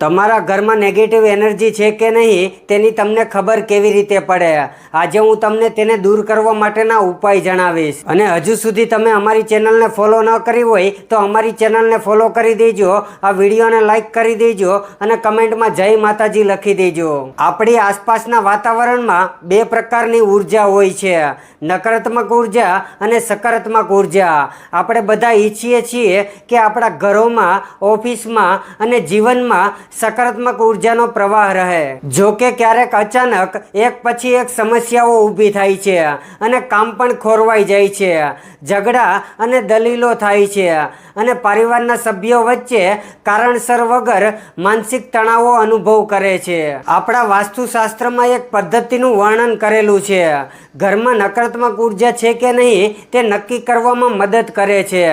તમારા ઘરમાં negative energy છે કે નહીં તેની તમને ખબર કેવી રીતે પડે? આજે હું તમને તેને દૂર કરવા માટેના ઉપાય જણાવીશ. અને હજુ સુધી તમે અમારી ચેનલને ફોલો ન કરી હોય તો અમારી ચેનલને ફોલો કરી દેજો, આ વિડીયોને લાઈક કરી દેજો અને કમેન્ટમાં જય માતાજી લખી દેજો. આપણી આસપાસના વાતાવરણમાં બે પ્રકારની ઉર્જા હોય છે, નકારાત્મક ઉર્જા અને સકારાત્મક ઉર્જા. આપણે બધા ઈચ્છીએ છીએ કે આપણા ઘરોમાં, ઓફિસમાં અને જીવનમાં સકારાત્મક ઉર્જાનો પ્રવાહ રહે. જો કે ક્યારેક અચાનક એક પછી એક સમસ્યાઓ ઊભી થાય છે અને કામ પણ ખોરવાઈ જાય છે, ઝઘડા અને દલીલો થાય છે અને પરિવારના સભ્યો વચ્ચે કારણસર વગર માનસિક તણાવો અનુભવ કરે છે. આપણા વાસ્તુશાસ્ત્રમાં એક પદ્ધતિનું વર્ણન કરેલું છે. ઘરમાં નકારાત્મક ઉર્જા છે કે નહીં તે નક્કી કરવામાં મદદ કરે છે.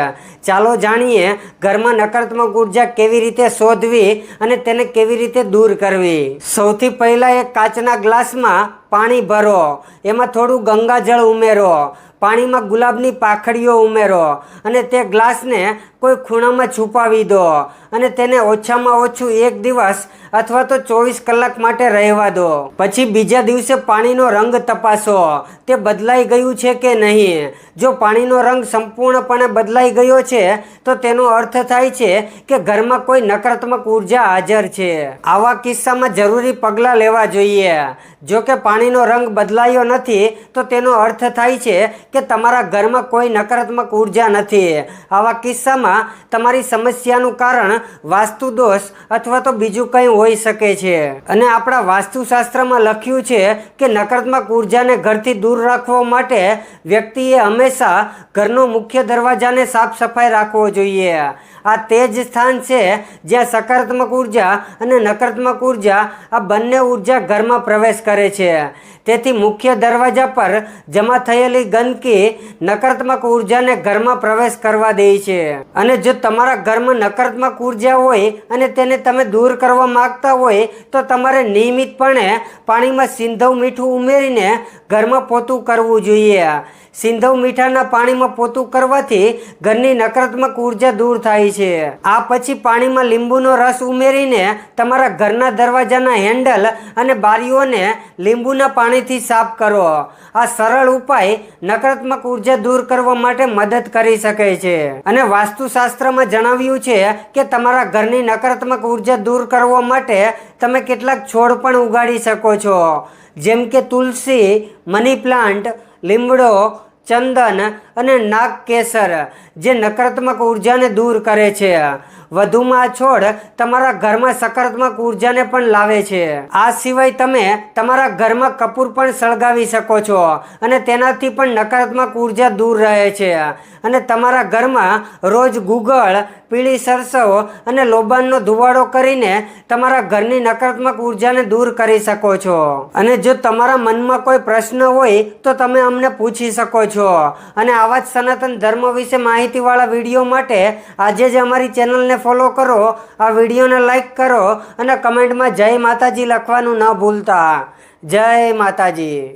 ચાલો જાણીએ ઘરમાં નકારાત્મક ઉર્જા કેવી રીતે શોધવી અને તેને કેવી રીતે દૂર કરવી. સૌથી પહેલાં એક કાચના ગ્લાસમાં પાણી ભરો, એમાં થોડું ગંગાજળ ઉમેરો, પાણીમાં ગુલાબની પાંખડીઓ ઉમેરો અને તે ગ્લાસને કોઈ ખૂણામાં છુપાવી દો અને તેને ઓછામાં ઓછું 1 દિવસ અથવા તો 24 કલાક માટે રહેવા દો. પછી બીજા દિવસે પાણીનો રંગ તપાસો, તે બદલાઈ ગયું છે કે નહીં. જો પાણીનો રંગ સંપૂર્ણપણે બદલાઈ ગયો છે તો તેનો અર્થ થાય છે કે ઘરમાં કોઈ નકારાત્મક ઉર્જા હાજર છે. આવા કિસ્સામાં જરૂરી પગલાં લેવા જોઈએ. જો કે પાણીનો રંગ બદલાયો નથી તો તેનો અર્થ થાય છે કે તમારા ઘરમાં કોઈ નકારાત્મક ઉર્જા નથી. આવા કિસ્સામાં તમારી સમસ્યાનું કારણ વાસ્તુ દોષ અથવા તો બીજું કંઈ હોઈ શકે છે. અને આપણા વાસ્તુશાસ્ત્રમાં લખ્યું છે કે નકારાત્મક ઉર્જાને ઘરથી દૂર રાખવા માટે વ્યક્તિએ હંમેશા ઘરનો મુખ્ય દરવાજાને સાફ સફાઈ રાખવો જોઈએ. આ તે જ સ્થાન છે જ્યાં સકારાત્મક ઉર્જા અને નકારાત્મક ઉર્જા આ બંને ઉર્જા ઘરમાં પ્રવેશ કરે છે. તેથી મુખ્ય દરવાજા પર જમા થયેલી ગંદકી નકારાત્મક ઉર્જાને ઘરમાં પ્રવેશ કરવા દે છે. અને જો તમારા ઘરમાં નકારાત્મક ઉર્જા હોય અને તેને તમે દૂર કરવા માંગતા હોય તો તમારે નિયમિતપણે પાણીમાં સિંધવ મીઠું ઉમેરીને ઘરમાં પોતું કરવું જોઈએ. સિંધવ મીઠાના પાણીમાં પોતું કરવાથી ઘરની નકારાત્મક ઉર્જા દૂર થાય છે. આ પછી પાણીમાં લીંબુનો રસ ઉમેરીને તમારા ઘરના દરવાજાના હેન્ડલ અને બારીઓને લીંબુના પાણીથી સાફ કરો. આ સરળ ઉપાય નકારાત્મક ઉર્જા દૂર કરવા માટે મદદ કરી શકે છે. અને વાસ્તુશાસ્ત્રમાં જણાવ્યું છે કે તમારા ઘરની નકારાત્મક ઉર્જા દૂર કરવા માટે તમે કેટલાક છોડ પણ ઉગાડી શકો છો, જેમ કે તુલસી, મની પ્લાન્ટ, લીમડો, ચંદન અને નાગકેસર, જે નકારાત્મક ઉર્જાને દૂર કરે છે. વધુમાં આ છોડ તમારા ઘરમાં સકારાત્મક ઉર્જાને પણ લાવે છે. આ સિવાય તમે તમારા ઘરમાં કપૂર પણ સળગાવી શકો છો અને તેનાથી પણ નકારાત્મક ઉર્જા દૂર રહે છે. અને તમારા ઘરમાં રોજ ગુગળ, પીળી સરસવ અને લોબાનનો ધુવાડો કરીને તમારા ઘરની નકારાત્મક ઉર્જાને દૂર કરી શકો છો. અને જો તમારા મનમાં કોઈ પ્રશ્ન હોય તો તમે અમને પૂછી શકો છો. અને આવા જ સનાતન ધર્મ વિશે માહિતીવાળા વિડીયો માટે આજે જ અમારી ચેનલને ફોલો કરો, આ વિડીયોને લાઈક કરો અને કમેન્ટમાં જય માતાજી લખવાનું ન ભૂલતા. જય માતાજી.